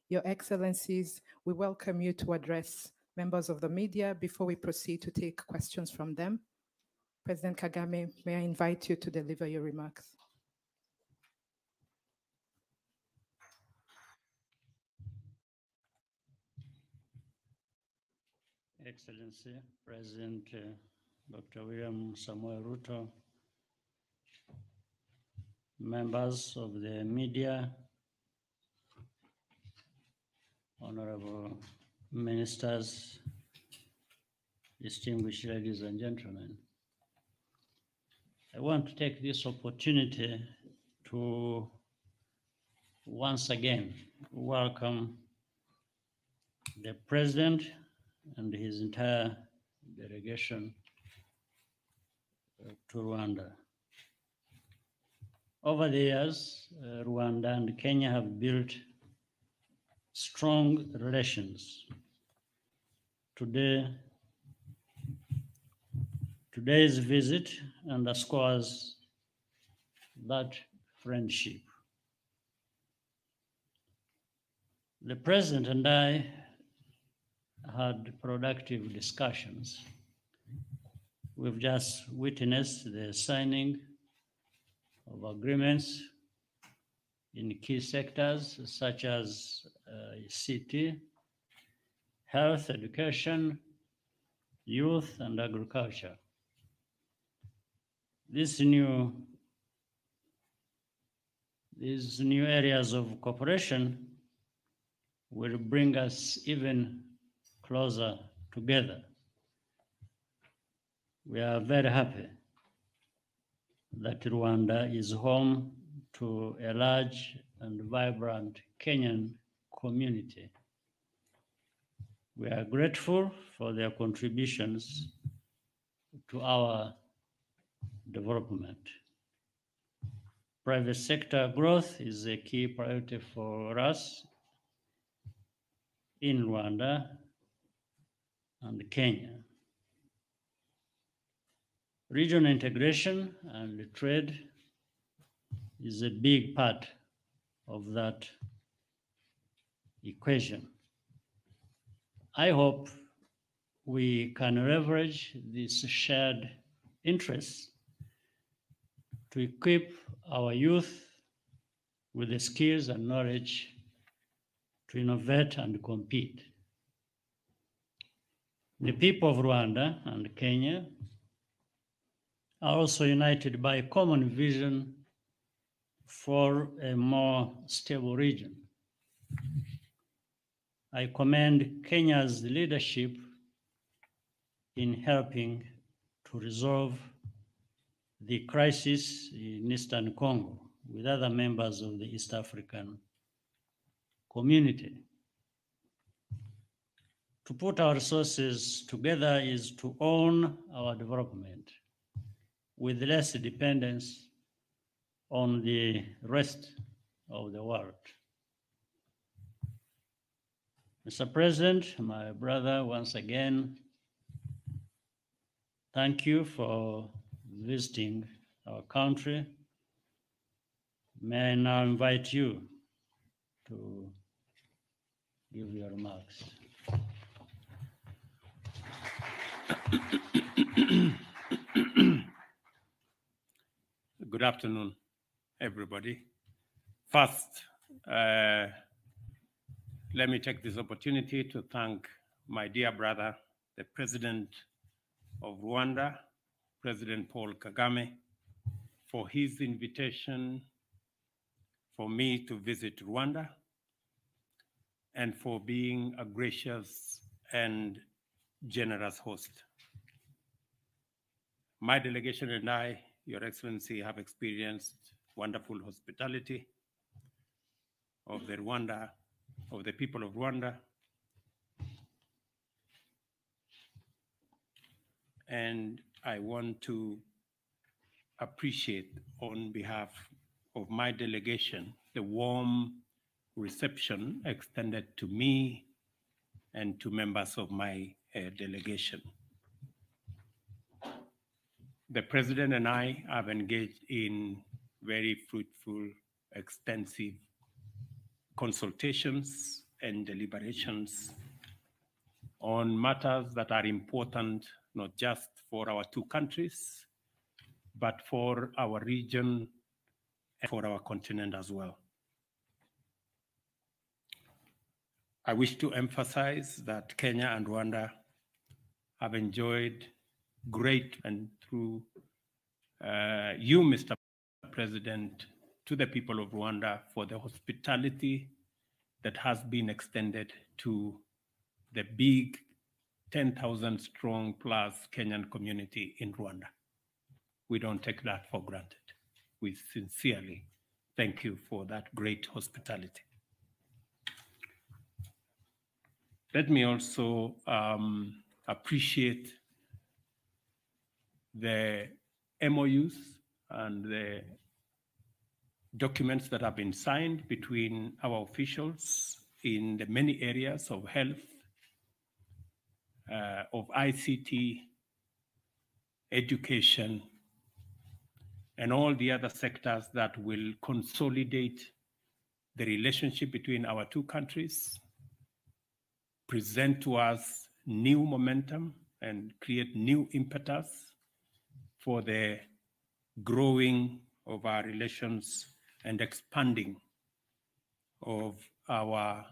Your Excellencies, we welcome you to address members of the media before we proceed to take questions from them. President Kagame, may I invite you to deliver your remarks? Excellency, President Dr. William Samuel Ruto, members of the media, honorable ministers, distinguished ladies and gentlemen. I want to take this opportunity to once again welcome the President and his entire delegation to Rwanda. Over the years, Rwanda and Kenya have built strong relations. Today's visit underscores that friendship. The President and I had productive discussions. We've just witnessed the signing of agreements in key sectors such as ICT, health, education, youth, and agriculture. These new areas of cooperation will bring us even closer together. We are very happy that Rwanda is home to a large and vibrant Kenyan community. We are grateful for their contributions to our development. Private sector growth is a key priority for us in Rwanda and Kenya. Regional integration and trade is a big part of that equation. I hope we can leverage these shared interests to equip our youth with the skills and knowledge to innovate and compete. The people of Rwanda and Kenya are also united by a common vision for a more stable region. I commend Kenya's leadership in helping to resolve the crisis in Eastern Congo with other members of the East African community. To put our resources together is to own our development with less dependence on the rest of the world. Mr. President, my brother, once again, thank you for visiting our country. May I now invite you to give your remarks. Good afternoon, everybody. First, let me take this opportunity to thank my dear brother, the President of Rwanda, President Paul Kagame, for his invitation for me to visit Rwanda and for being a gracious and generous host. My delegation and I, Your Excellency, have experienced wonderful hospitality of the people of Rwanda. And I want to appreciate on behalf of my delegation the warm reception extended to me and to members of my delegation. The President and I have engaged in very fruitful, extensive consultations and deliberations on matters that are important, not just for our two countries, but for our region and for our continent as well. I wish to emphasize that Kenya and Rwanda have enjoyed great, and through you, Mr. President, to the people of Rwanda for the hospitality that has been extended to the big 10,000 strong plus Kenyan community in Rwanda. We don't take that for granted. We sincerely thank you for that great hospitality. Let me also appreciate the MOUs and the documents that have been signed between our officials in the many areas of health, of ICT, education, and all the other sectors that will consolidate the relationship between our two countries, present to us new momentum, and create new impetus for the growing of our relations and expanding of our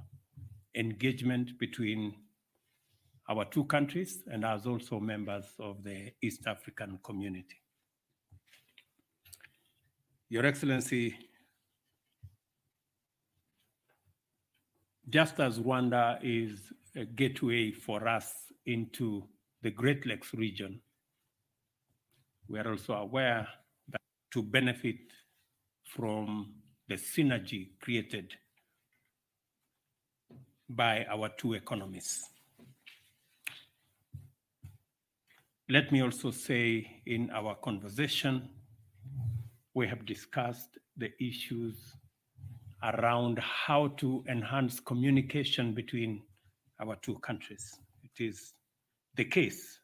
engagement between our two countries and as also members of the East African community. Your Excellency, just as Rwanda is a gateway for us into the Great Lakes region, we are also aware that to benefit from the synergy created by our two economies. Let me also say, in our conversation, we have discussed the issues around how to enhance communication between our two countries. It is the case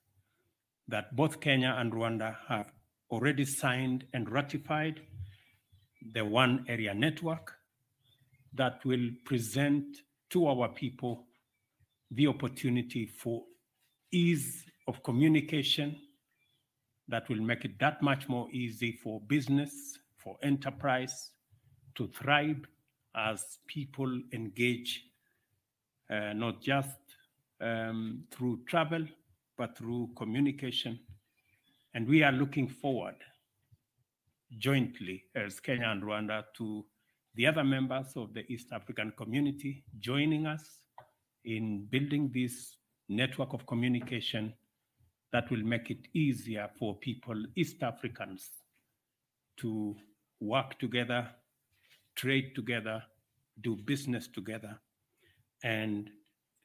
that both Kenya and Rwanda have already signed and ratified the One Area Network that will present to our people the opportunity for ease of communication that will make it that much more easy for business, for enterprise to thrive as people engage not just through travel, but through communication. And we are looking forward jointly as Kenya and Rwanda to the other members of the East African community joining us in building this network of communication that will make it easier for people, East Africans, to work together, trade together, do business together, and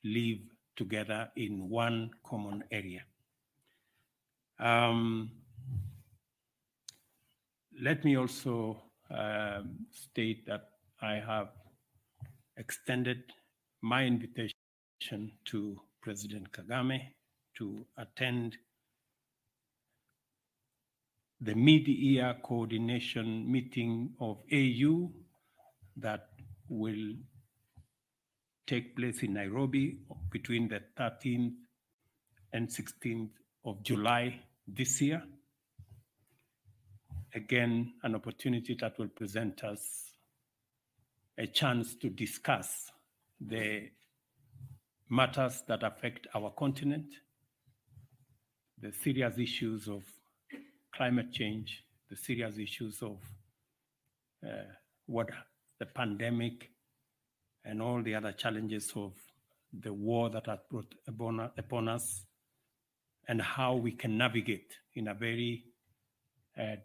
live together in one common area. Let me also state that I have extended my invitation to President Kagame to attend the mid-year coordination meeting of AU that will take place in Nairobi between the 13th and 16th of July this year. Again, an opportunity that will present us a chance to discuss the matters that affect our continent, the serious issues of climate change, the serious issues of what the pandemic and all the other challenges of the war that has brought upon us, and how we can navigate in a very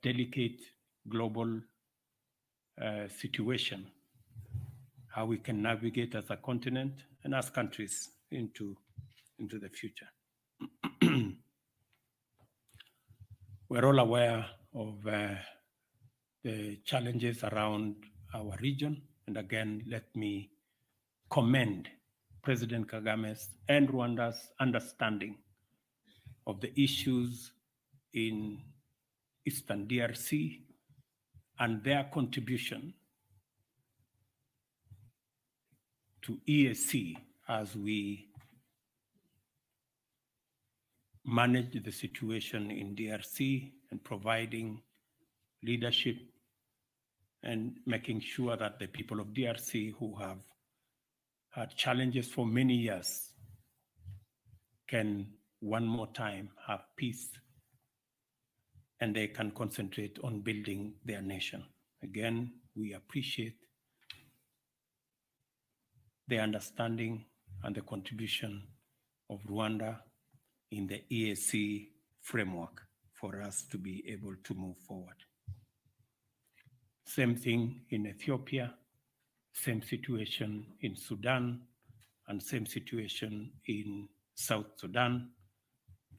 delicate global situation, how we can navigate as a continent and as countries into the future. We're all aware of the challenges around our region. And again, let me commend President Kagame's and Rwanda's understanding of the issues in Eastern DRC and their contribution to EAC as we manage the situation in DRC and providing leadership and making sure that the people of DRC who have had challenges for many years can one more time have peace and they can concentrate on building their nation. Again, we appreciate the understanding and the contribution of Rwanda in the EAC framework for us to be able to move forward. Same thing in Ethiopia, same situation in Sudan, and same situation in South Sudan,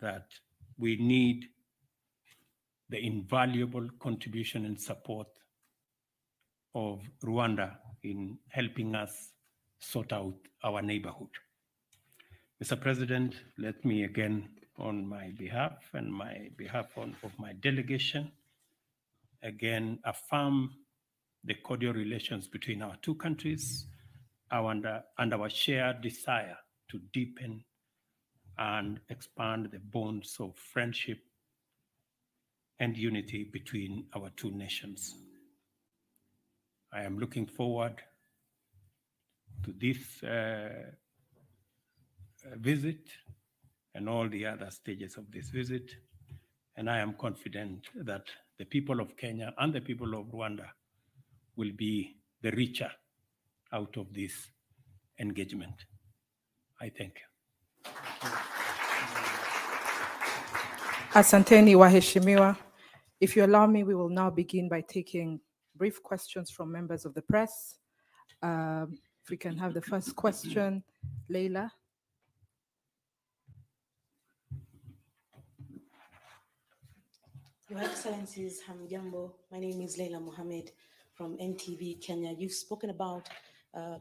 that we need the invaluable contribution and support of Rwanda in helping us sort out our neighborhood. Mr. President, let me again, on my behalf and of my delegation, again affirm the cordial relations between our two countries and our shared desire to deepen and expand the bonds of friendship and unity between our two nations. I am looking forward to this visit and all the other stages of this visit, and I am confident that the people of Kenya and the people of Rwanda will be the richer out of this engagement. I thank you. Asanteni waheshimiwa. If you allow me, we will now begin by taking brief questions from members of the press. If we can have the first question, Leila. Your Excellencies, Hamjambo. My name is Leila Mohammed from NTV Kenya. You've spoken about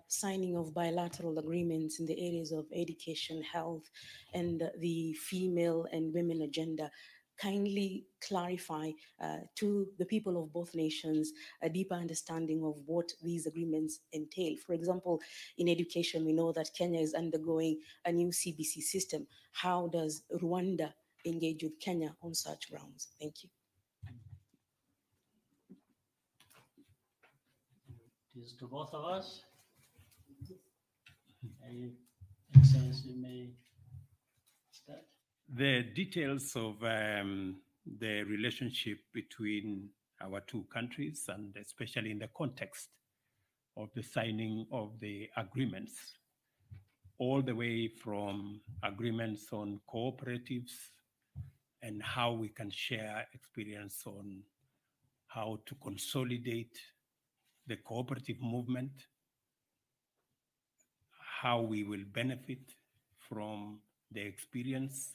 signing of bilateral agreements in the areas of education, health, and the female and women agenda. Kindly clarify to the people of both nations a deeper understanding of what these agreements entail. For example, in education, we know that Kenya is undergoing a new CBC system. How does Rwanda engage with Kenya on such grounds? Thank you. It is to both of us. Excellency may start. The details of the relationship between our two countries, and especially in the context of the signing of the agreements, all the way from agreements on cooperatives and how we can share experience on how to consolidate the cooperative movement, how we will benefit from the experience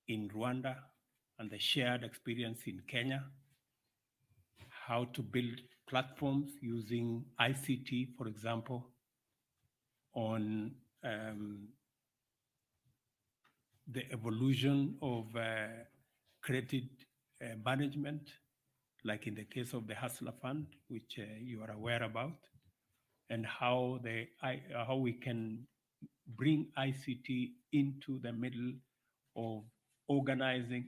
in Rwanda and the shared experience in Kenya, how to build platforms using ICT, for example, on the evolution of credit management, like in the case of the Hustler Fund, which you are aware about, and how we can bring ICT into the middle of organizing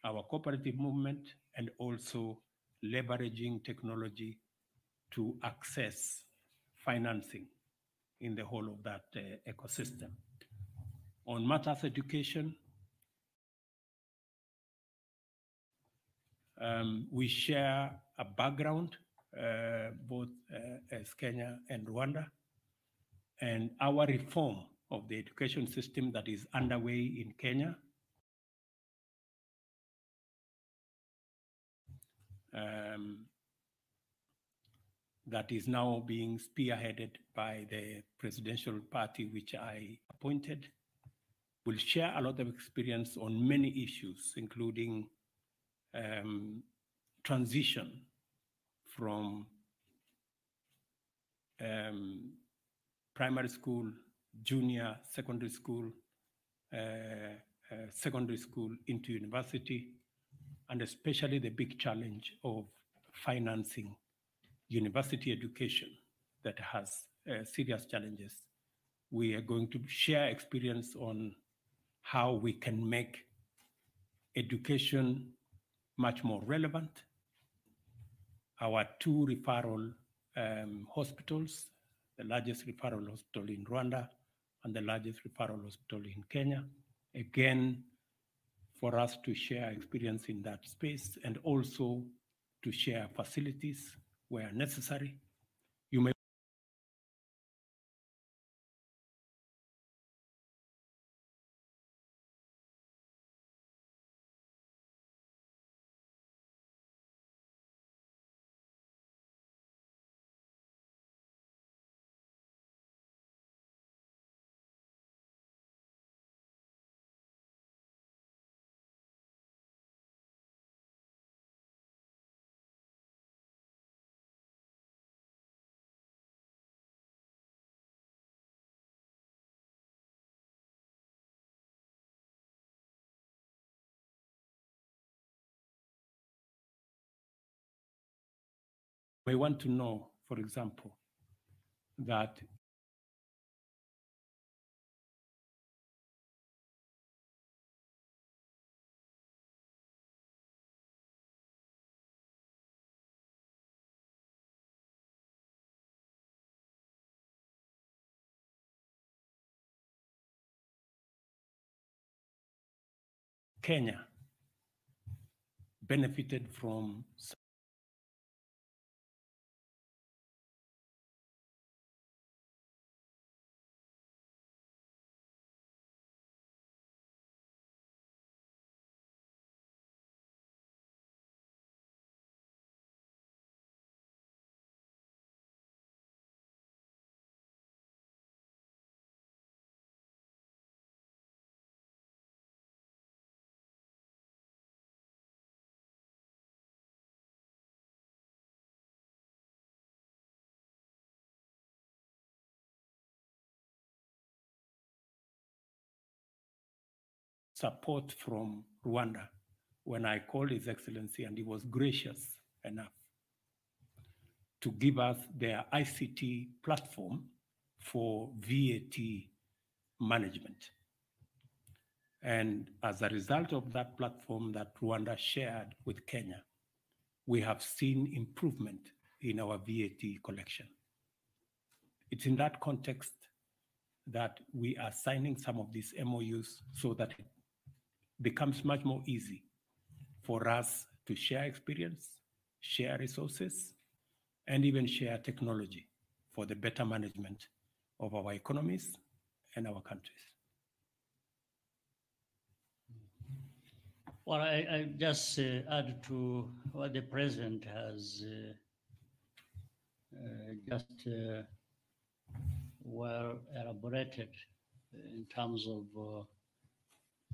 our cooperative movement and also leveraging technology to access financing in the whole of that ecosystem. On matters education, we share a background, both as Kenya and Rwanda, and our reform of the education system that is underway in Kenya that is now being spearheaded by the presidential party, which I appointed, will share a lot of experience on many issues, including transition from primary school, junior secondary school into university, and especially the big challenge of financing university education that has serious challenges. We are going to share experience on how we can make education much more relevant. Our two referral hospitals, the largest referral hospital in Rwanda and the largest referral hospital in Kenya, again, for us to share experience in that space and also to share facilities where necessary. You may want to know, for example, that Kenya benefited from support from Rwanda when I called His Excellency, and he was gracious enough to give us their ICT platform for VAT management. And as a result of that platform that Rwanda shared with Kenya, we have seen improvement in our VAT collection. It's in that context that we are signing some of these MOUs so that it becomes much more easy for us to share experience, share resources, and even share technology for the better management of our economies and our countries. Well, I just add to what the president has just well elaborated in terms of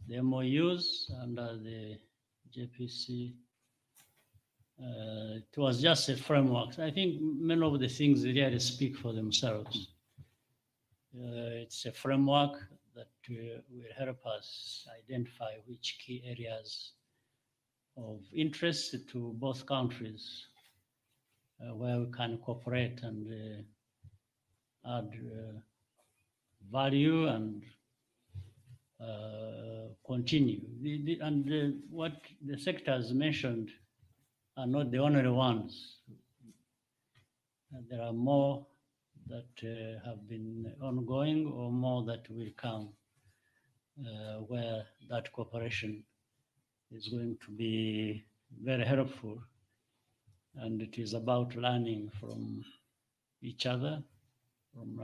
the MOUs under the JPC. It was just a framework. I think many of the things really speak for themselves. It's a framework that will help us identify which key areas of interest to both countries where we can cooperate and add value and continue. What the sectors mentioned are not the only ones. There are more that have been ongoing or more that will come where that cooperation is going to be very helpful. And it is about learning from each other, from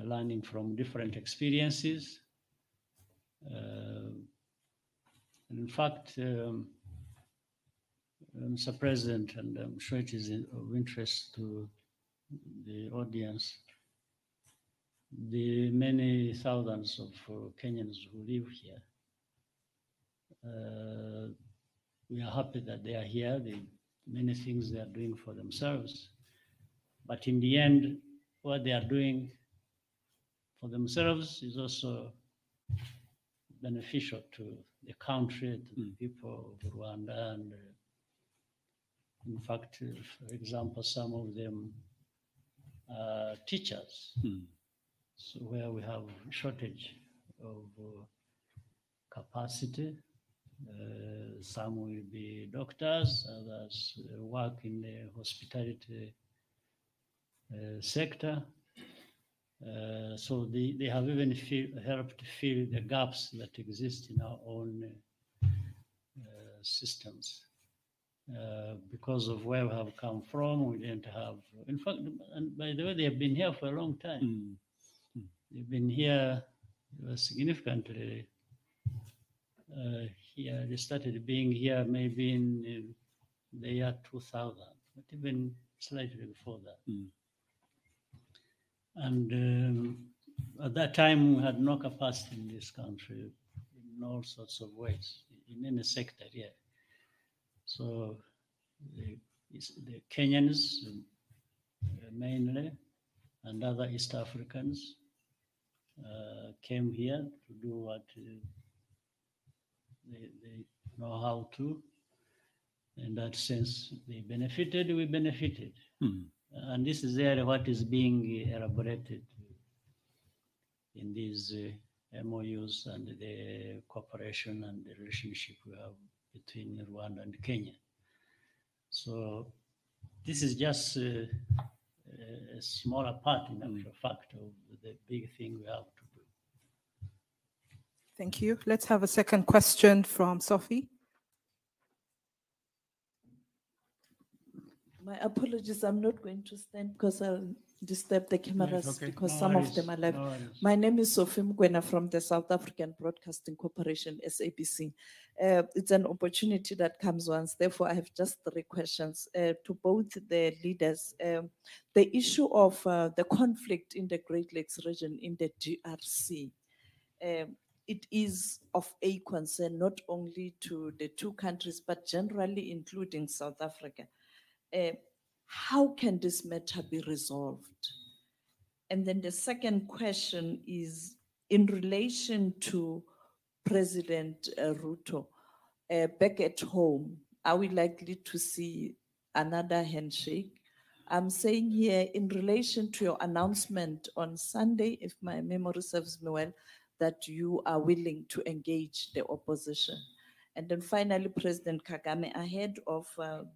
learning from different experiences. In fact, Mr. President, and I'm sure it is of interest to the audience, the many thousands of Kenyans who live here, we are happy that they are here. Many things they are doing for themselves. But in the end, what they are doing for themselves is also beneficial to the country, to the people of Rwanda. And in fact, for example, some of them teachers, so where we have shortage of capacity. Some will be doctors, others work in the hospitality sector. So they have even helped fill the gaps that exist in our own systems. Because of where we have come from, we didn't have, in fact, and by the way, they have been here for a long time. They've been here significantly here. They started being here maybe in the year 2000, but even slightly before that. And at that time, we had no capacity in this country in all sorts of ways, in any sector here. So the Kenyans mainly and other East Africans came here to do what they know how to. In that sense, they benefited, we benefited. And this is really what is being elaborated in these MOUs and the cooperation and the relationship we have between Rwanda and Kenya. So this is just a smaller part, in actual fact, of the big thing we have to do. Thank you. Let's have a second question from Sophie. My apologies, I'm not going to stand because I'll disturb the cameras okay. because No some worries, of them are live. no worries. My name is Sophie Mkwena from the South African Broadcasting Corporation, SABC. It's an opportunity that comes once. Therefore, I have just 3 questions to both the leaders. The issue of the conflict in the Great Lakes region in the DRC, it is of a concern not only to the 2 countries, but generally including South Africa. How can this matter be resolved? And then the second question is in relation to President Ruto. Back at home, are we likely to see another handshake? I'm saying here in relation to your announcement on Sunday, if my memory serves me well, that you are willing to engage the opposition. And then finally, President Kagame, ahead of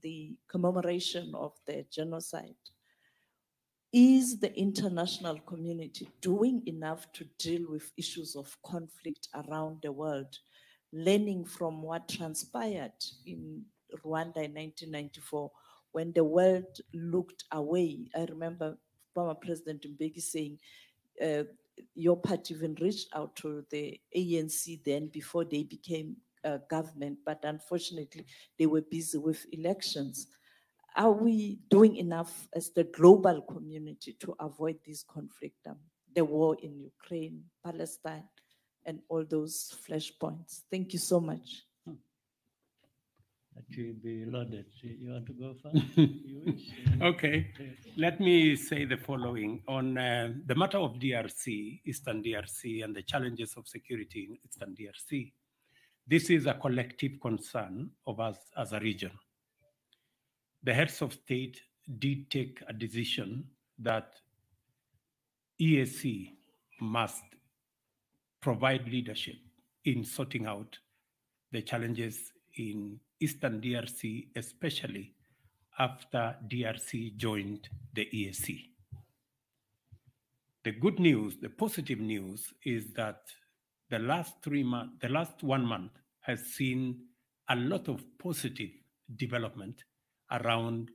the commemoration of the genocide, is the international community doing enough to deal with issues of conflict around the world, learning from what transpired in Rwanda in 1994, when the world looked away? I remember former President Mbeki saying, your party even reached out to the ANC then before they became government, but unfortunately they were busy with elections. Are we doing enough as the global community to avoid this conflict, the war in Ukraine, Palestine, and all those flashpoints? Thank you so much. That will be loaded. You want to go first? You wish? Okay, let me say the following. On the matter of DRC, Eastern DRC, and the challenges of security in Eastern DRC, this is a collective concern of us as a region. The heads of state did take a decision that EAC must provide leadership in sorting out the challenges in Eastern DRC, especially after DRC joined the EAC. The good news, the positive news is that the last 1 month has seen a lot of positive development around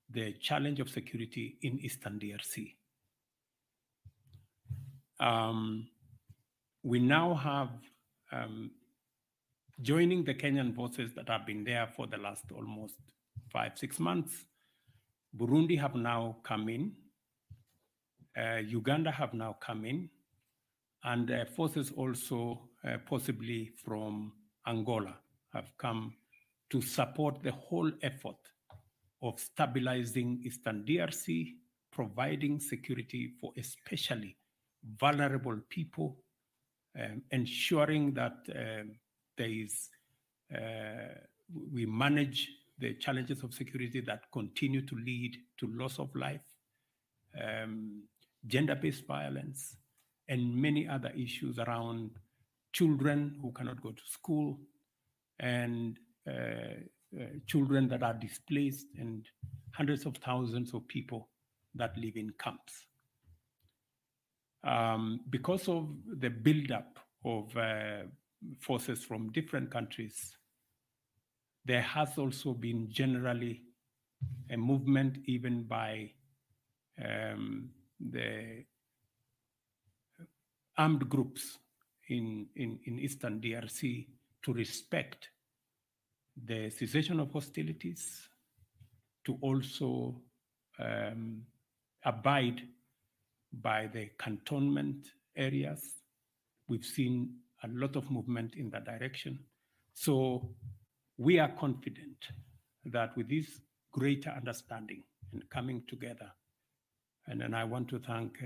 the challenge of security in Eastern DRC. We now have, joining the Kenyan forces that have been there for the last almost 5-6 months, Burundi have now come in, Uganda have now come in, and forces also possibly from Angola have come to support the whole effort of stabilizing Eastern DRC, providing security for especially vulnerable people, ensuring that we manage the challenges of security that continue to lead to loss of life, gender-based violence, and many other issues around children who cannot go to school, and children that are displaced, and hundreds of thousands of people that live in camps. Because of the buildup of forces from different countries, there has also been generally a movement even by the armed groups in Eastern DRC to respect the cessation of hostilities, to also abide by the cantonment areas. We've seen a lot of movement in that direction. So we are confident that with this greater understanding and coming together, and then I want to thank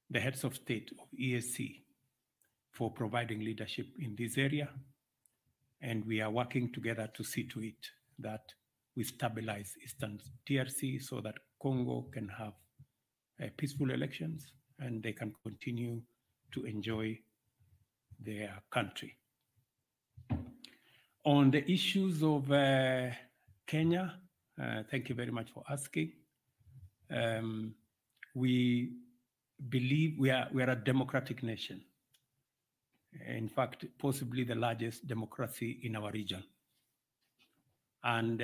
the heads of state of EAC for providing leadership in this area. And we are working together to see to it that we stabilize Eastern DRC so that Congo can have peaceful elections and they can continue to enjoy their country. On the issues of Kenya, thank you very much for asking. We believe we are a democratic nation. In fact, possibly the largest democracy in our region. And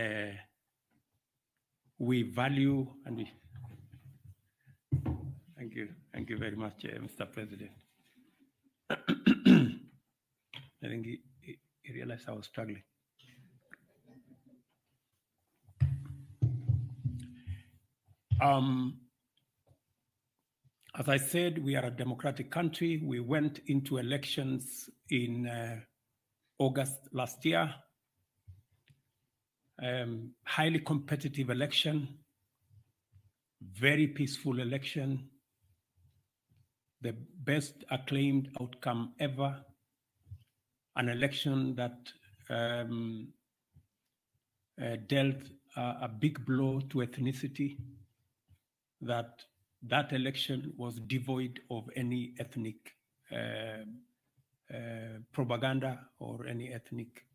we value, and we, thank you very much, Mr. President. I think he realized I was struggling. As I said, we are a democratic country. We went into elections in August last year. Highly competitive election, very peaceful election, the best acclaimed outcome ever, an election that dealt a big blow to ethnicity, that election was devoid of any ethnic propaganda or any ethnic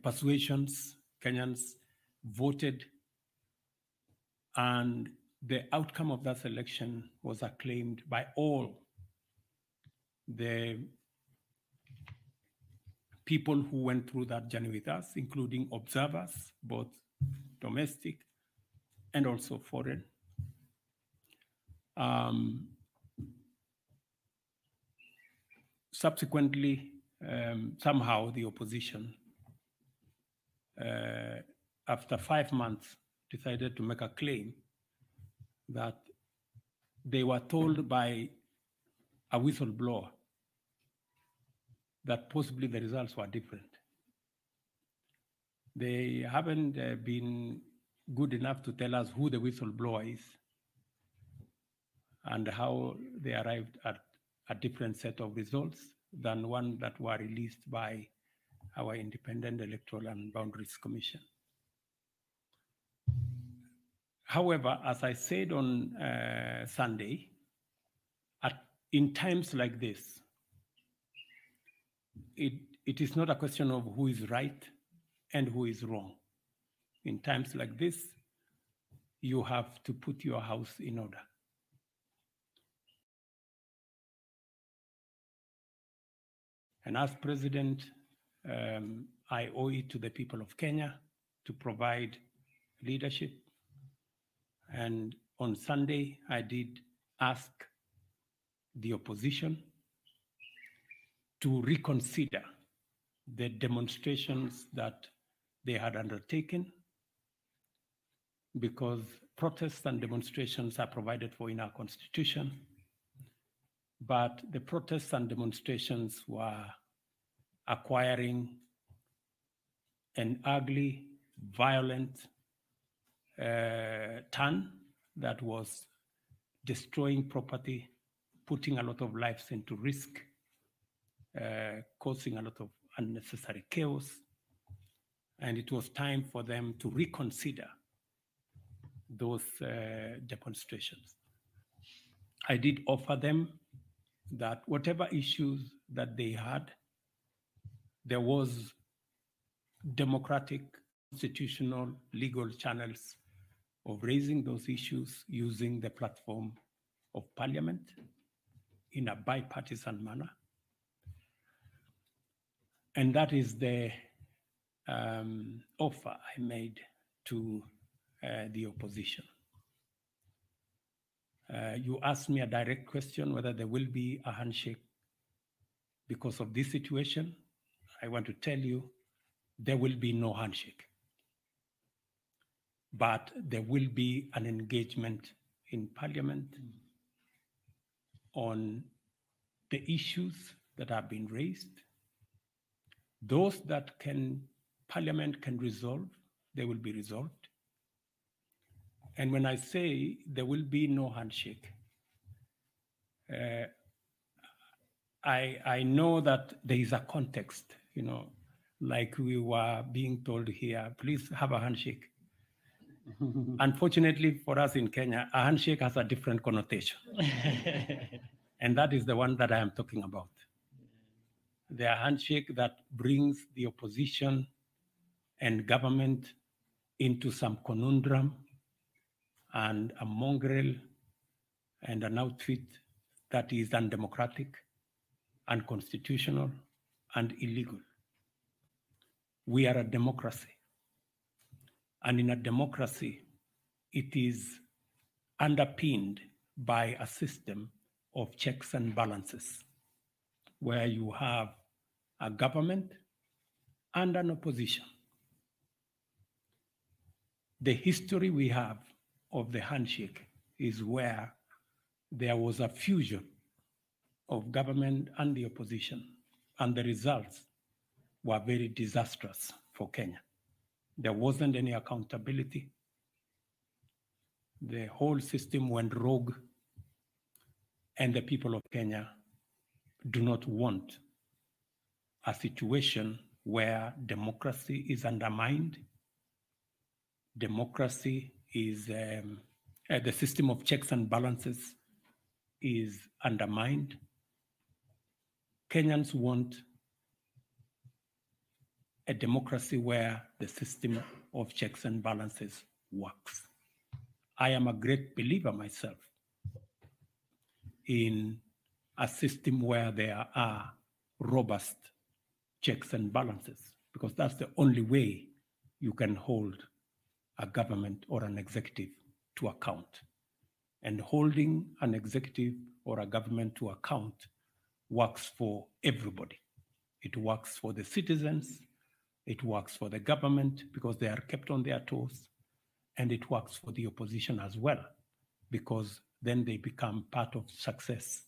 persuasions. Kenyans voted, and the outcome of that election was acclaimed by all the people who went through that journey with us, including observers, both domestic and also foreign. Subsequently, somehow the opposition, after 5 months, decided to make a claim that they were told by a whistleblower that possibly the results were different. They haven't been good enough to tell us who the whistleblower is and how they arrived at a different set of results than one that were released by our Independent Electoral and Boundaries Commission. However, as I said on Sunday, in times like this, it is not a question of who is right and who is wrong. In times like this, you have to put your house in order. And as president, I owe it to the people of Kenya to provide leadership. And on Sunday, I did ask the opposition to reconsider the demonstrations that they had undertaken, because protests and demonstrations are provided for in our constitution. But the protests and demonstrations were acquiring an ugly, violent turn that was destroying property, putting a lot of lives into risk, causing a lot of unnecessary chaos. And it was time for them to reconsider those demonstrations. I did offer them that whatever issues that they had, there was democratic, constitutional, legal channels of raising those issues using the platform of parliament in a bipartisan manner. And that is the offer I made to the opposition. You asked me a direct question whether there will be a handshake because of this situation. I want to tell you, there will be no handshake. But there will be an engagement in parliament on the issues that have been raised. Those that parliament can resolve, they will be resolved. And when I say there will be no handshake, I know that there is a context, like we were being told here, please have a handshake. Unfortunately for us in Kenya, a handshake has a different connotation. And that is the one that I am talking about. The handshake that brings the opposition and government into some conundrum and a mongrel and an outfit that is undemocratic, unconstitutional, and illegal. We are a democracy. And in a democracy, it is underpinned by a system of checks and balances, where you have a government and an opposition. The history we have of the handshake is where there was a fusion of government and the opposition, and the results were very disastrous for Kenya. There wasn't any accountability. The whole system went rogue, and the people of Kenya do not want a situation where democracy is undermined. Democracy is, the system of checks and balances is undermined. Kenyans want a democracy where the system of checks and balances works. I am a great believer myself in a system where there are robust checks and balances, because that's the only way you can hold a government or an executive to account. And holding an executive or a government to account works for everybody. It works for the citizens, it works for the government because they are kept on their toes, and it works for the opposition as well, because then they become part of success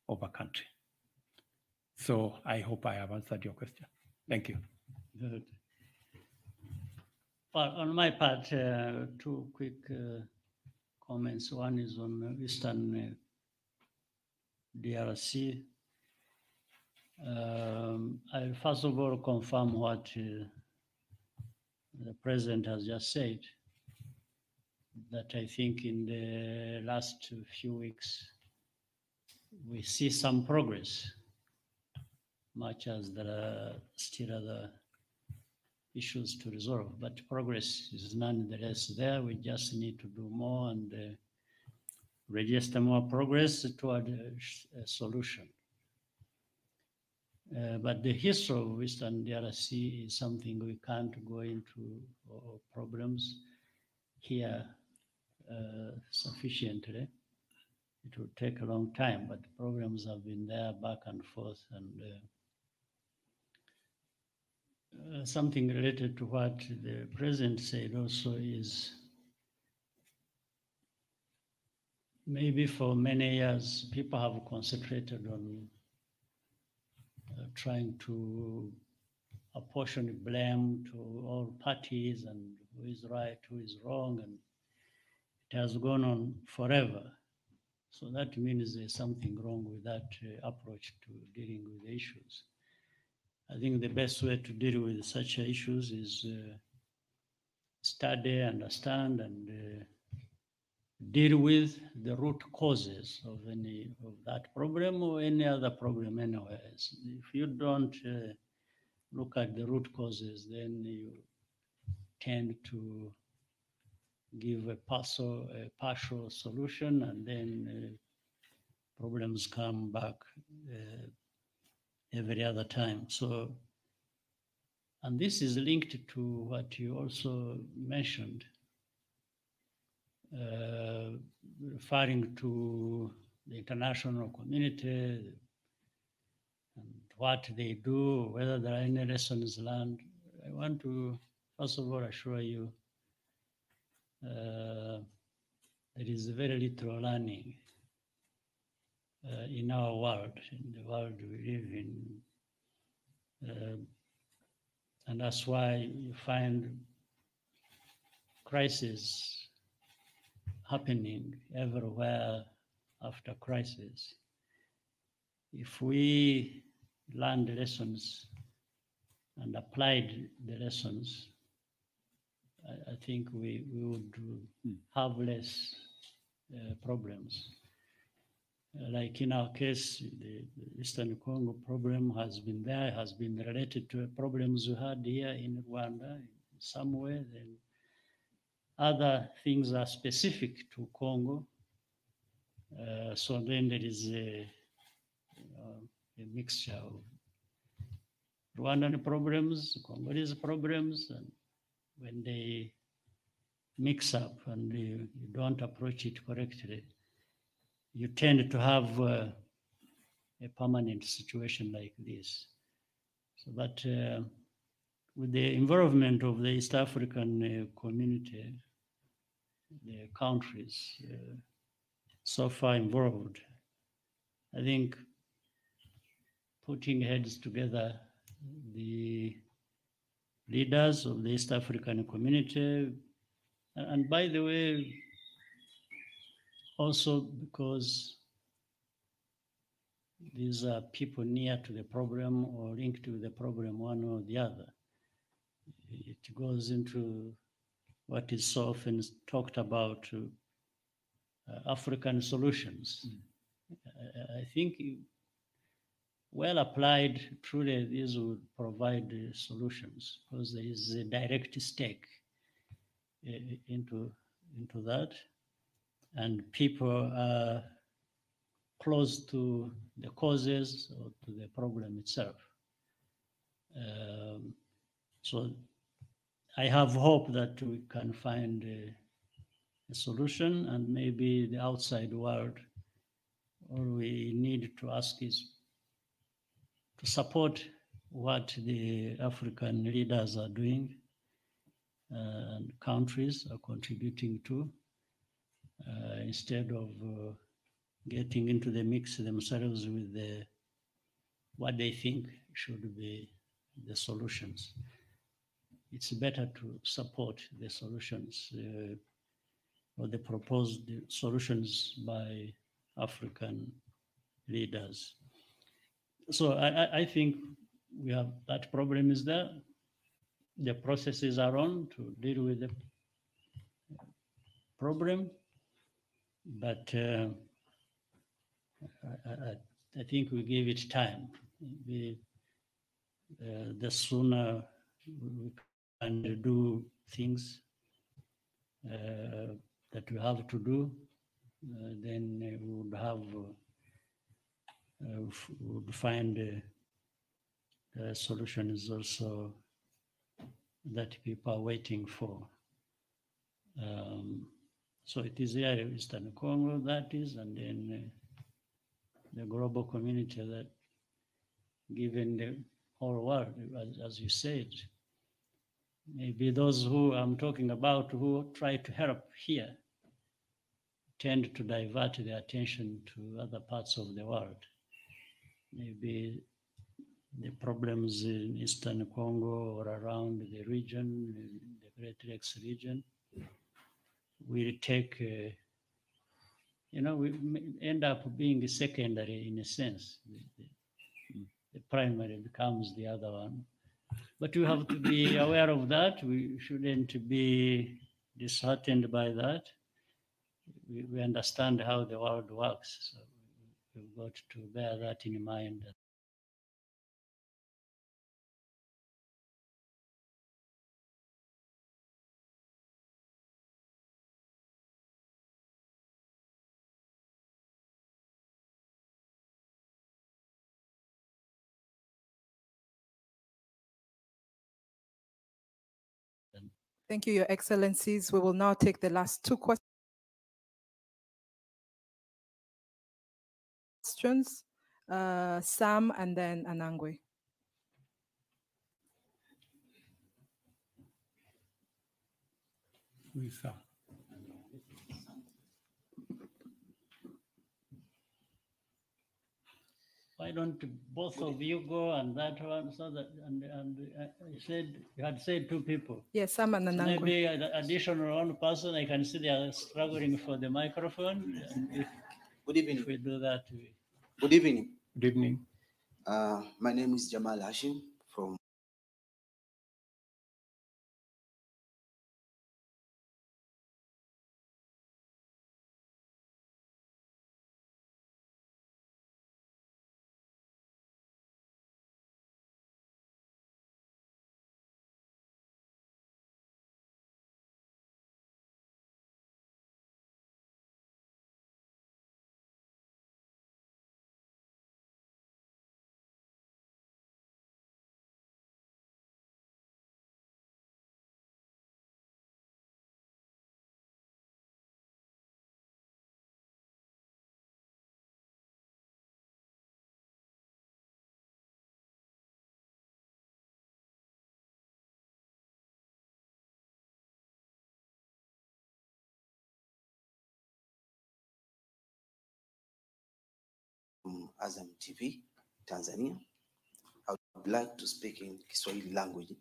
of a country. So I hope I have answered your question. Thank you. Good. Well, on my part, two quick comments. One is on Eastern DRC. I'll first of all confirm what the president has just said, that I think in the last few weeks, we see some progress, much as there are still other issues to resolve, but progress is nonetheless there. We just need to do more and register more progress toward a solution. But the history of Western DRC is something we can't go into problems here sufficiently. It will take a long time, but problems have been there back and forth. And something related to what the president said also is, maybe for many years, people have concentrated on trying to apportion blame to all parties and who is right, who is wrong, and it has gone on forever. So that means there's something wrong with that approach to dealing with the issues. I think the best way to deal with such issues is study, understand, and deal with the root causes of any of that problem or any other problem anywhere else. If you don't look at the root causes, then you tend to give a partial solution, and then problems come back every other time. So, and this is linked to what you also mentioned, referring to the international community and what they do, whether there are any lessons learned. I want to, first of all, assure you there is very little learning in our world, in the world we live in. And that's why you find crises happening everywhere after crisis. If we learned the lessons and applied the lessons, I think we would have less problems. Like in our case, the Eastern Congo problem has been there, has been related to problems we had here in Rwanda in some way. Then other things are specific to Congo. So then there is a mixture of Rwandan problems, Congolese problems, and when they mix up and you don't approach it correctly, you tend to have a permanent situation like this. So that with the involvement of the East African community, the countries so far involved, I think putting heads together, the leaders of the East African community, and by the way, also because these are people near to the problem or linked to the problem, one or the other. It goes into what is so often talked about, African solutions. I think well applied, truly these would provide solutions because there is a direct stake into that, and people are close to the causes or to the problem itself. So I have hope that we can find a solution, and maybe the outside world, all we need to ask is to support what the African leaders are doing and countries are contributing to, instead of getting into the mix themselves with what they think should be the solutions. It's better to support the solutions or the proposed solutions by African leaders. So I think we have that problem is there. The processes are on to deal with the problem, but I think we give it time. The sooner we can do things that we have to do, then we would have would find solutions also that people are waiting for. So it is here in Eastern Congo, that is, and then the global community that, given the whole world, as you said, maybe those who I'm talking about who try to help here tend to divert their attention to other parts of the world. Maybe the problems in Eastern Congo or around the region, the Great Lakes region, will take, we end up being secondary in a sense. The primary becomes the other one. But we have to be aware of that. We shouldn't be disheartened by that. we understand how the world works. So we've got to bear that in mind. Thank you, Your Excellencies. We will now take the last two questions. Sam and then Anangwe. Who is Sam? Why don't both of you go and that one, so that and you said you had said two people. Yes, Sam and Anangwe. Maybe an additional one person. I can see they are struggling for the microphone. And Good evening. if we do that, Good evening. Good evening. My name is Jamal Hashim from Azam TV, Tanzania. I would like to speak in Kiswahili language.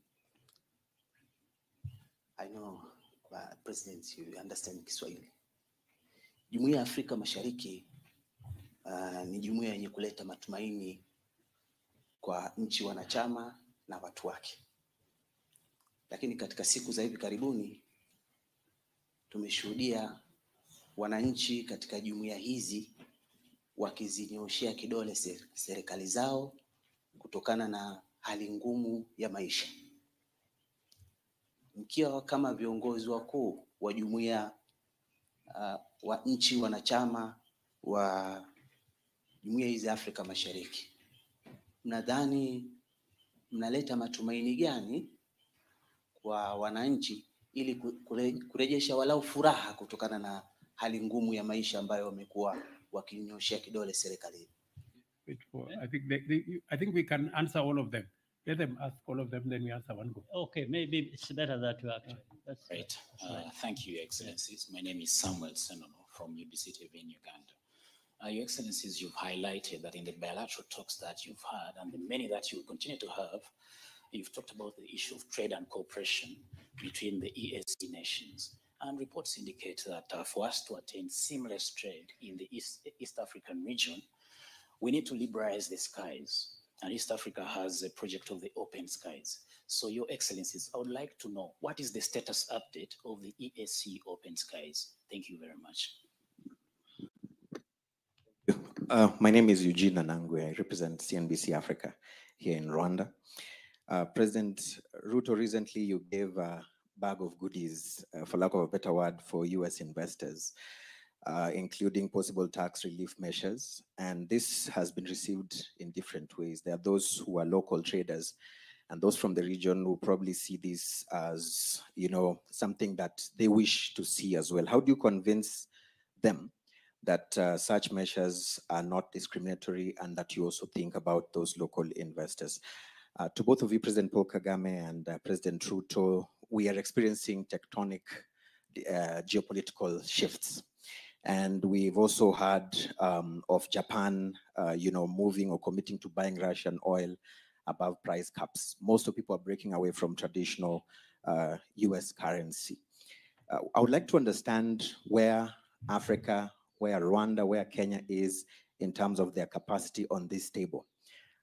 I know, President, you understand Kiswahili. Jumuiya ya Afrika Mashariki ni jumuiya yenye kuleta matumaini kwa nchi wanachama na watu wake. Lakini katika siku za hivi karibuni tumeshuhudia wananchi katika jumuiya hizi wakizinyoshea kidole serikali zao kutokana na hali ngumu ya maisha. Mkiwa kama viongozi wakuu wa jumuiya wa nchi wanachama wa jumuiya hizi Afrika Mashariki, mnadhani mnaleta matumaini gani kwa wananchi ili kurejesha walau furaha kutokana na hali ngumu ya maisha ambayo wamekuwa wakinyoshea kidole serikali? I think we can answer all of them. Let them ask all of them, then we answer one go. okay, maybe it's better that way actually. That's Right. Thank you, Your Excellencies. My name is Samuel Senono from UBC TV in Uganda. Your Excellencies, you've highlighted that in the bilateral talks that you've had and the many that you will continue to have, you've talked about the issue of trade and cooperation between the EAC nations. And reports indicate that for us to attain seamless trade in the East African region, we need to liberalize the skies. And East Africa has a project of the open skies. So, Your Excellencies, I would like to know what is the status update of the EAC open skies? Thank you very much. My name is Eugene Anangwe. I represent CNBC Africa here in Rwanda. President Ruto, recently you gave a bag of goodies, for lack of a better word, for US investors, including possible tax relief measures. And this has been received in different ways. There are those who are local traders and those from the region who probably see this as, something that they wish to see as well. How do you convince them that such measures are not discriminatory and that you also think about those local investors? To both of you, President Paul Kagame and President Ruto, we are experiencing tectonic geopolitical shifts. And we've also heard of Japan, moving or committing to buying Russian oil above price caps. Most of people are breaking away from traditional US currency. I would like to understand where Africa, where Rwanda, where Kenya is in terms of their capacity on this table.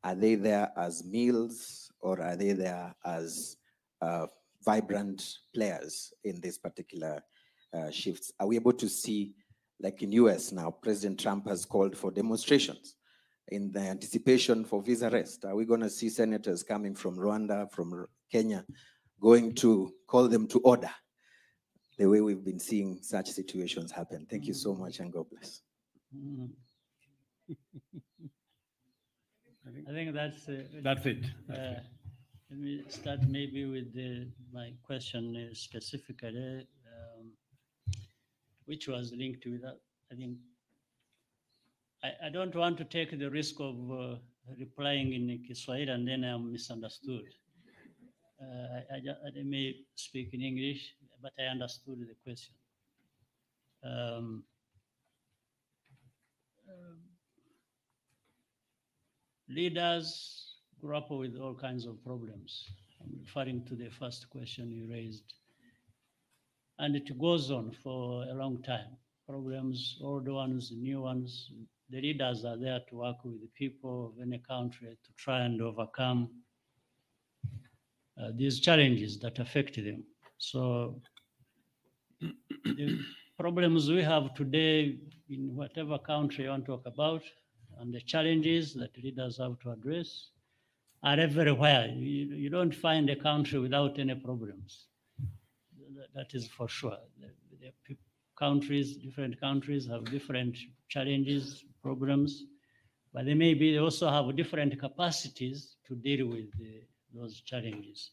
Are they there as meals or are they there as vibrant players in these particular shifts? Are we able to see Like in US now, President Trump has called for demonstrations in the anticipation for visa arrest. Are we going to see senators coming from Rwanda, from Kenya, going to call them to order the way we've been seeing such situations happen? Thank you so much, and God bless. I think that's it. Let me start maybe with my question specifically, which was linked with that. I think I don't want to take the risk of replying in Kiswahili and then I'm misunderstood. I may speak in English, but I understood the question. Leaders grapple with all kinds of problems. I'm referring to the first question you raised. And it goes on for a long time. Problems, old ones, new ones. The leaders are there to work with the people of any country to try and overcome these challenges that affect them. So the problems we have today in whatever country you want to talk about, and the challenges that leaders have to address are everywhere. You don't find a country without any problems. That is for sure. The countries, different countries have different challenges, problems, but they also have different capacities to deal with those challenges.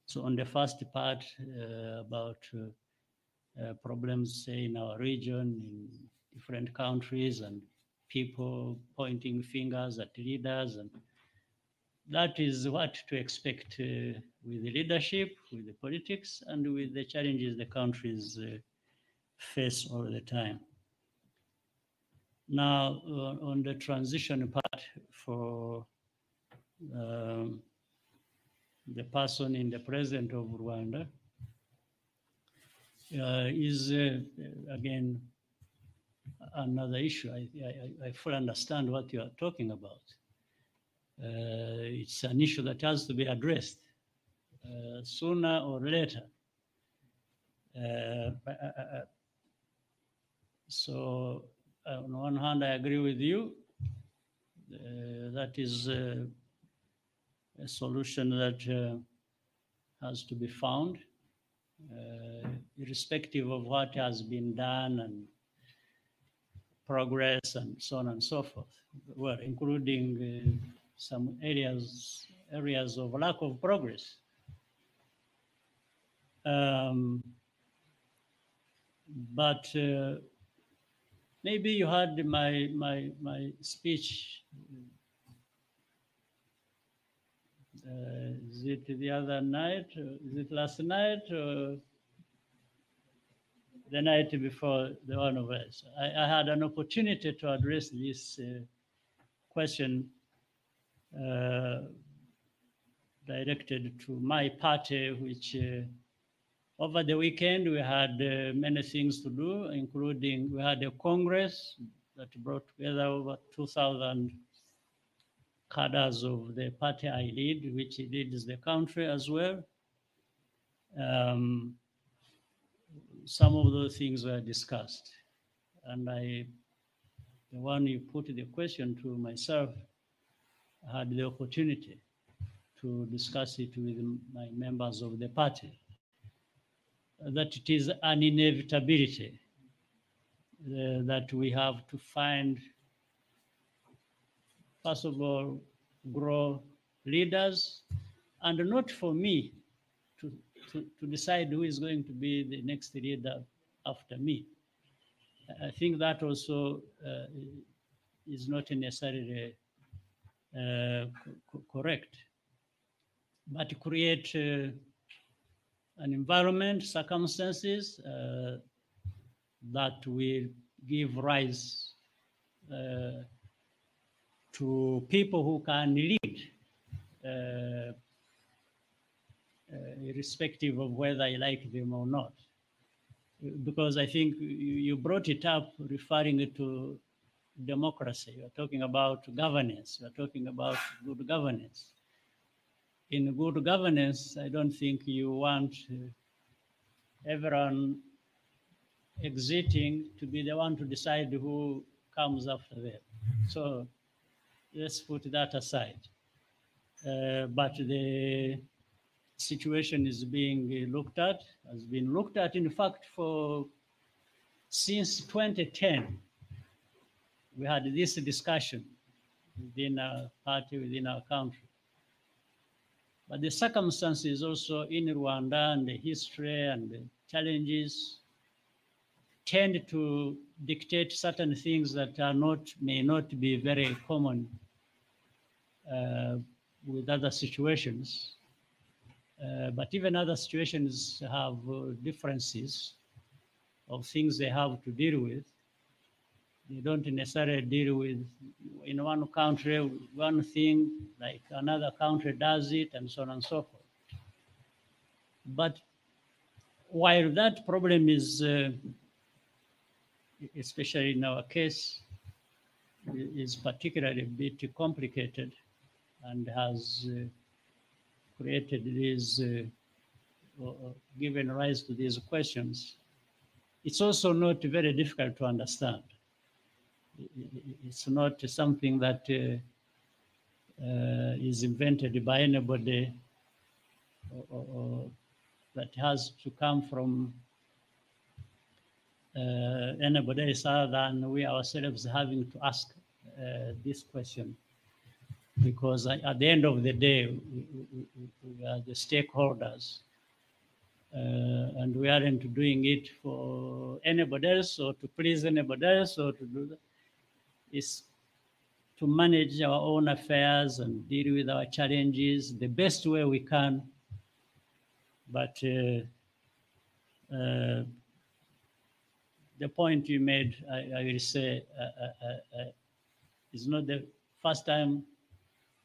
So on the first part about problems, say, in our region, in different countries, and people pointing fingers at leaders, and that is what to expect with the leadership, with the politics, and with the challenges the countries face all the time. Now, on the transition part for the person in the president of Rwanda, is again another issue. I fully understand what you are talking about. It's an issue that has to be addressed sooner or later. So on one hand, I agree with you. That is a solution that has to be found, irrespective of what has been done and progress and so on and so forth. Well, including some areas of lack of progress. But maybe you heard my speech. Is it the other night? Is it last night? Or the night before the one of us? I had an opportunity to address this question directed to my party, which over the weekend we had many things to do, including we had a Congress that brought together over 2,000 cadres of the party I lead, which leads the country as well. Some of those things were discussed. And the one you put the question to myself, I had the opportunity to discuss it with my members of the party, that it is an inevitability that we have to find, first of all, grow leaders, and not for me to decide who is going to be the next leader after me. I think that also is not necessarily correct, but to create an environment, circumstances that will give rise to people who can lead, irrespective of whether I like them or not. Because I think you brought it up referring to democracy. You're talking about governance. You're talking about good governance. In good governance, I don't think you want everyone exiting to be the one to decide who comes after them. So let's put that aside. But the situation is being looked at, has been looked at, in fact, since 2010. We had this discussion within our party, within our country. But the circumstances also in Rwanda and the history and the challenges tend to dictate certain things that may not be very common with other situations. But even other situations have differences of things they have to deal with. They don't necessarily deal with, in one country, one thing, like another country does it, and so on and so forth. But while that problem is, especially in our case, is particularly a bit complicated and has created these, given rise to these questions, it's also not very difficult to understand. It's not something that is invented by anybody or that has to come from anybody else other than we ourselves having to ask this question. Because at the end of the day, we are the stakeholders. And we aren't doing it for anybody else or to please anybody else or to do that. It's to manage our own affairs and deal with our challenges the best way we can. But the point you made, I will say, is not the first time.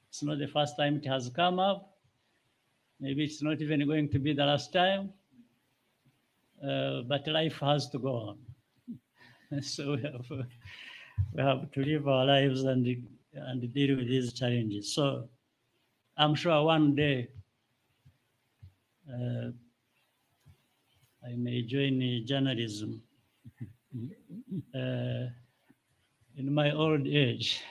It's not the first time it has come up. Maybe it's not even going to be the last time. But life has to go on. So we have to live our lives and deal with these challenges. So I'm sure one day I may join journalism in my old age.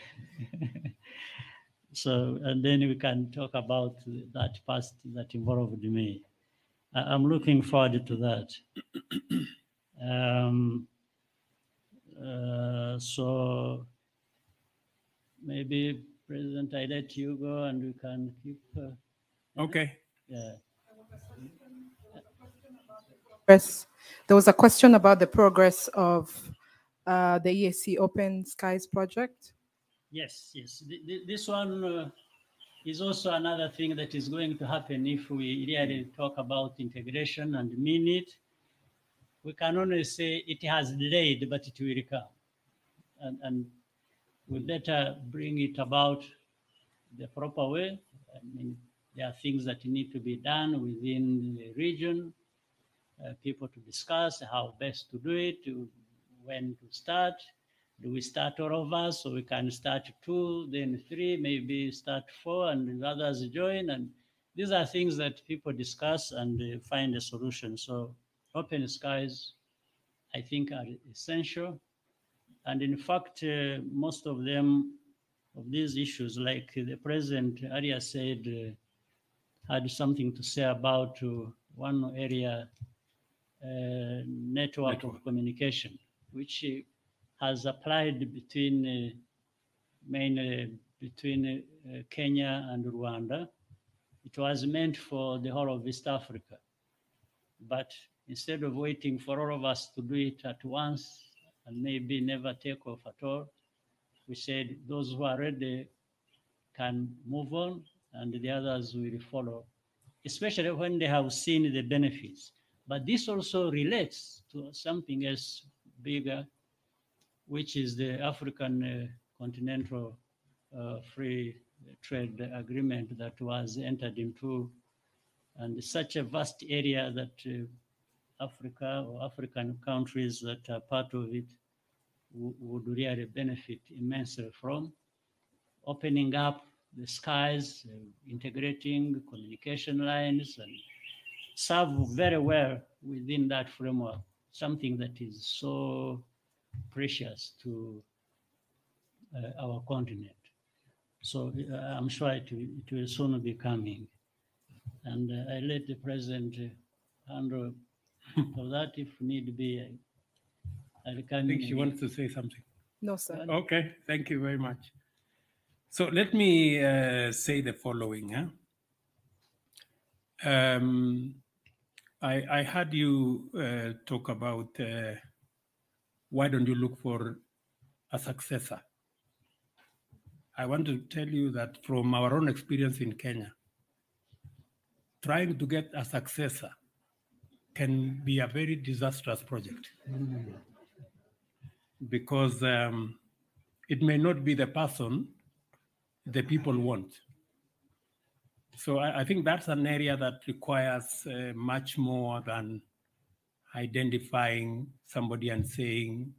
So, and then we can talk about that past that involved me. I'm looking forward to that. So maybe, President, I let you go and we can keep. Okay. Yeah. There was a question about the progress of the EAC Open Skies project. Yes. This one is also another thing that is going to happen if we really talk about integration and mean it. We can only say it has delayed, but it will come. And we better bring it about the proper way. I mean, there are things that need to be done within the region, people to discuss how best to do it, when to start. Do we start all of us so we can start 2, then 3, maybe start 4 and others join? And these are things that people discuss and find a solution. So open skies, I think, are essential. And in fact, most of them, of these issues, like the President earlier said, had something to say about one area, network of communication, which has applied between mainly between Kenya and Rwanda. It was meant for the whole of East Africa. But instead of waiting for all of us to do it at once and maybe never take off at all, we said those who are ready can move on and the others will follow, especially when they have seen the benefits. But this also relates to something else bigger, which is the African Continental Free Trade Agreement that was entered into, and such a vast area that Africa or African countries that are part of it would really benefit immensely from. Opening up the skies, integrating communication lines, and serve very well within that framework. something that is so precious to our continent. So I'm sure it will soon be coming. And I let the President handle of that if need be. I'll come I think in she wants to say something. No, sir. Okay, thank you very much. So let me say the following. I heard you talk about why don't you look for a successor? I want to tell you that from our own experience in Kenya, trying to get a successor can be a very disastrous project because it may not be the person the people want. So I think that's an area that requires much more than identifying somebody and saying,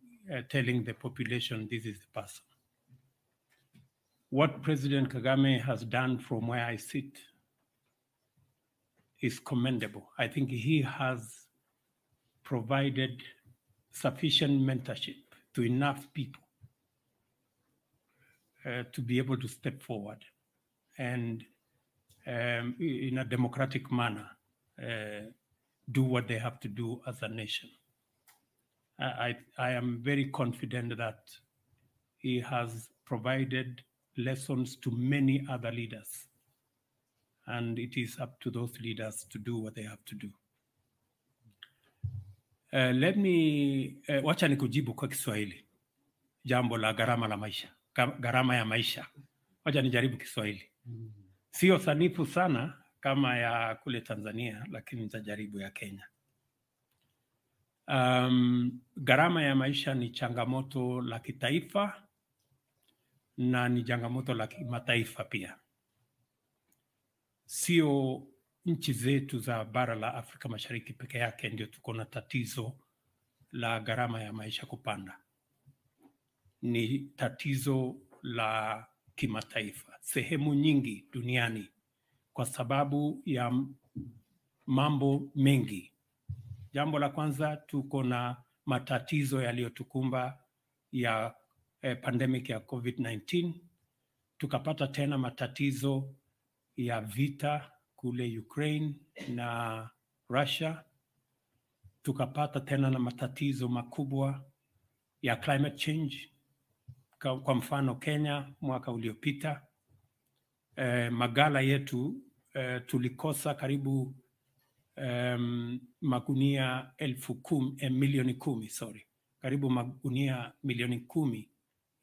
telling the population this is the person. What President Kagame has done from where I sit is commendable. I think he has provided sufficient mentorship to enough people to be able to step forward and in a democratic manner do what they have to do as a nation. I am very confident that he has provided lessons to many other leaders, and it is up to those leaders to do what they have to do. Let me wacha nikujibu kwa Kiswahili jambo la gharama la maisha, gharama ya maisha. Wacha nijaribu Kiswahili. Sio sanifu sana kama ya kule Tanzania, lakini nitajaribu ya Kenya. Gharama ya maisha ni changamoto la kitaifa na ni changamoto la kimataifa pia. Sio nchi zetu za bara la Afrika Mashariki peke yake ndio tuko na tatizo la gharama ya maisha kupanda. Ni tatizo la kimataifa, sehemu nyingi duniani, kwa sababu ya mambo mengi. Jambo la kwanza, tuko na matatizo yaliyotukumba ya pandemic ya COVID-19. Tukapata tena matatizo ya vita kule Ukraine na Russia. Tukapata tena na matatizo makubwa ya climate change. Kwa mfano Kenya mwaka uliopita, magala yetu tulikosa karibu magunia milioni 10, karibu magunia milioni 10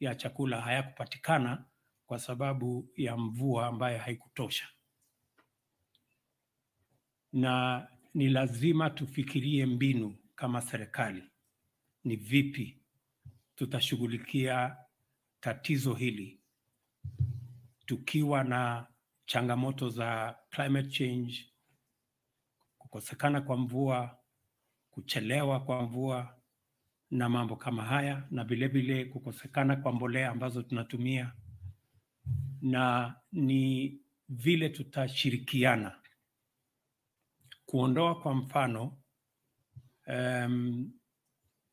ya chakula hayakupatikana kwa sababu ya mvua ambayo haikutosha. Na ni lazima tufikirie mbinu kama serikali, ni vipi tutashughulikia tatizo hili tukiwa na changamoto za climate change, kukosekana kwa mvua, kuchelewa kwa mvua na mambo kama haya, na vile vile kukosekana kwa mbolea ambazo tunatumia, na ni vile tutashirikiana kuondoa kwa mfano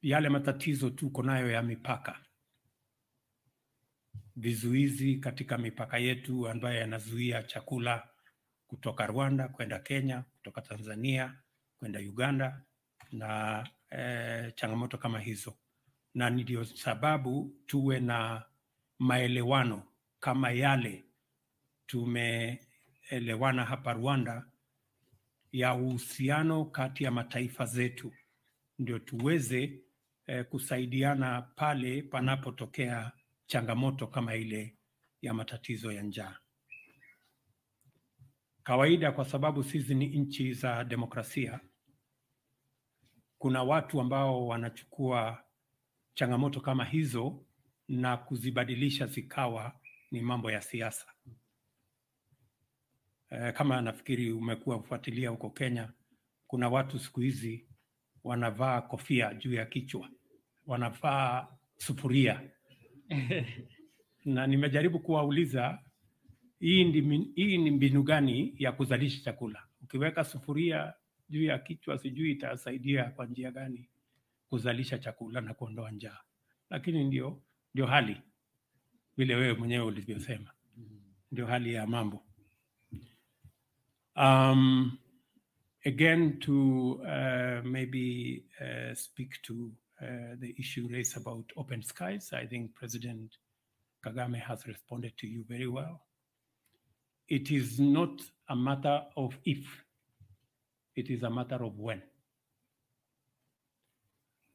yale matatizo tuko nayo ya mipaka, vizuizi katika mipaka yetu ambayo yanazuia chakula kutoka Rwanda kwenda Kenya, kutoka Tanzania kwenda Uganda na changamoto kama hizo. Na ndio sababu tuwe na maelewano kama yale tumeelewana hapa Rwanda ya uhusiano kati ya mataifa zetu, ndio tuweze kusaidiana pale panapotokea changamoto kama ile ya matatizo ya njaa. Kawaida, kwa sababu sisi ni nchi za demokrasia, kuna watu ambao wanachukua changamoto kama hizo na kuzibadilisha zikawa ni mambo ya siasa. Kama nafikiri umekuwa ufuatilia huko Kenya, kuna watu siku hizi wanavaa kofia juu ya kichwa, wanavaa sufuria. Na nimejaribu kuwauliza, hii ni mbinu gani ya kuzalisha chakula? Ukiweka sufuria juu ya kichwa, sijui itasaidia kwa njia gani kuzalisha chakula na kuondoa njaa, lakini ndio hali vile wewe mwenyewe ulivyosema, ndio hali ya mambo. Again, to maybe speak to the issue raised about open skies, I think President Kagame has responded to you very well. It is not a matter of if, it is a matter of when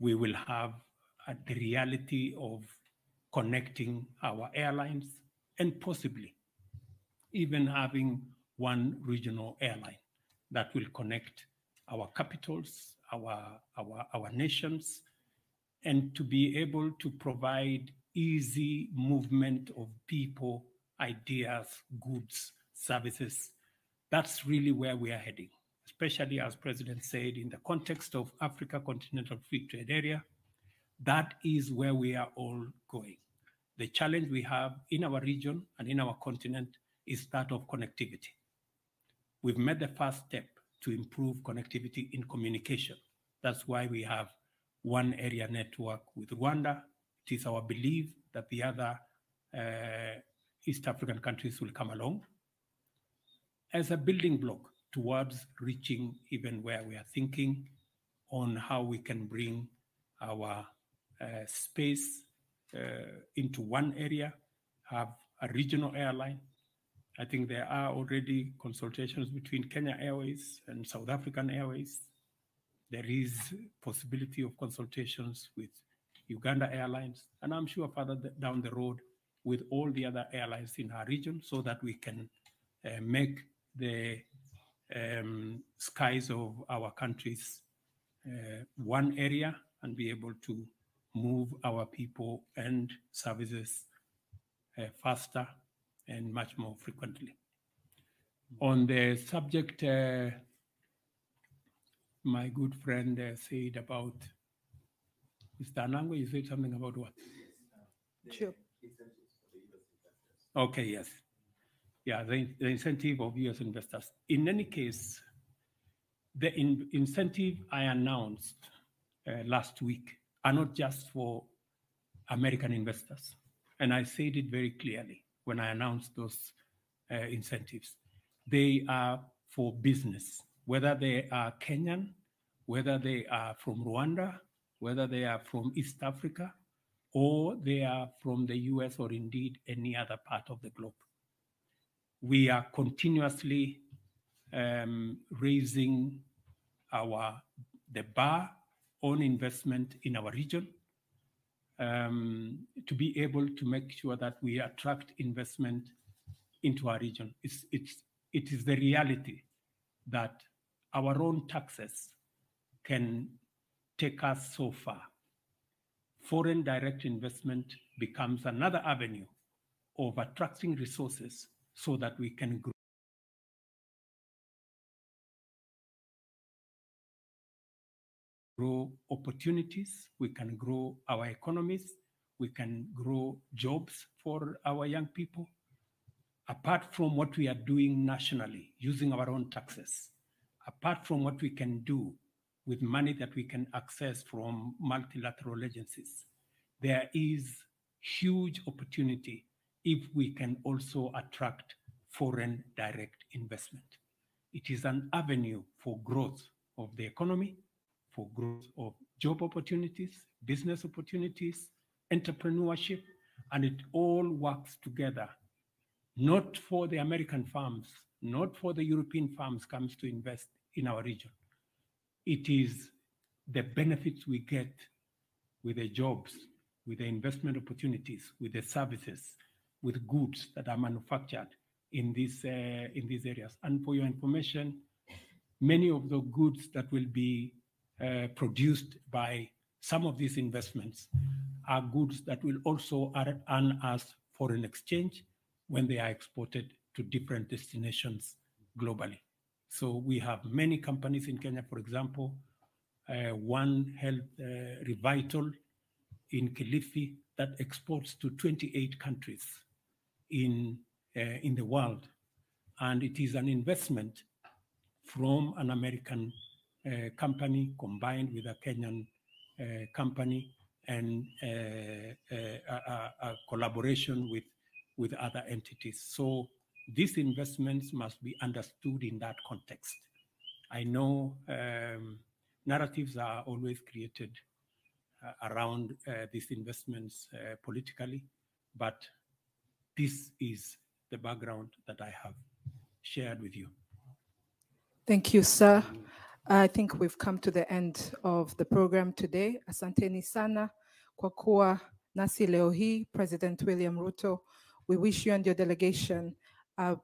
we will have the reality of connecting our airlines and possibly even having one regional airline that will connect our capitals, our nations, and to be able to provide easy movement of people, ideas, goods, services. That's really where we are heading, especially as President said, in the context of Africa Continental Free Trade Area. That is where we are all going. The challenge we have in our region and in our continent is that of connectivity. We've made the first step to improve connectivity in communication. That's why we have one area network with Rwanda. It is our belief that the other East African countries will come along as a building block towards reaching even where we are thinking on how we can bring our space into one area, have a regional airline. I think there are already consultations between Kenya Airways and South African Airways. There is possibility of consultations with Uganda Airlines, and I'm sure further down the road with all the other airlines in our region, so that we can make the skies of our countries one area and be able to move our people and services faster and much more frequently. On the subject, my good friend said about, Mr. Anangwe, you said something about what? Sure. Okay, yes. Yeah, the incentive of US investors. In any case, the incentive I announced last week are not just for American investors. And I said it very clearly when I announced those incentives. They are for business, whether they are Kenyan, whether they are from Rwanda, whether they are from East Africa, or they are from the US or indeed any other part of the globe. We are continuously raising the bar on investment in our region to be able to make sure that we attract investment into our region. It is the reality that our own taxes can take us so far. Foreign direct investment becomes another avenue of attracting resources so that we can grow opportunities, we can grow our economies, we can grow jobs for our young people. Apart from what we are doing nationally, using our own taxes, apart from what we can do with money that we can access from multilateral agencies, there is huge opportunity if we can also attract foreign direct investment. It is an avenue for growth of the economy, for growth of job opportunities, business opportunities, entrepreneurship, and it all works together. Not for the American firms, not for the European firms comes to invest in our region. It is the benefits we get with the jobs, with the investment opportunities, with the services, with goods that are manufactured in these areas. And for your information, many of the goods that will be produced by some of these investments are goods that will also earn us foreign exchange when they are exported to different destinations globally. So we have many companies in Kenya, for example, One Health Revital in Kilifi that exports to 28 countries in the world. And it is an investment from an American company combined with a Kenyan company and a collaboration with other entities. So these investments must be understood in that context. I know narratives are always created around these investments politically, but this is the background that I have shared with you. Thank you, sir. I think we've come to the end of the program today. Asanteni sana kwa kuwa nasi leo hii, President William Ruto. We wish you and your delegation a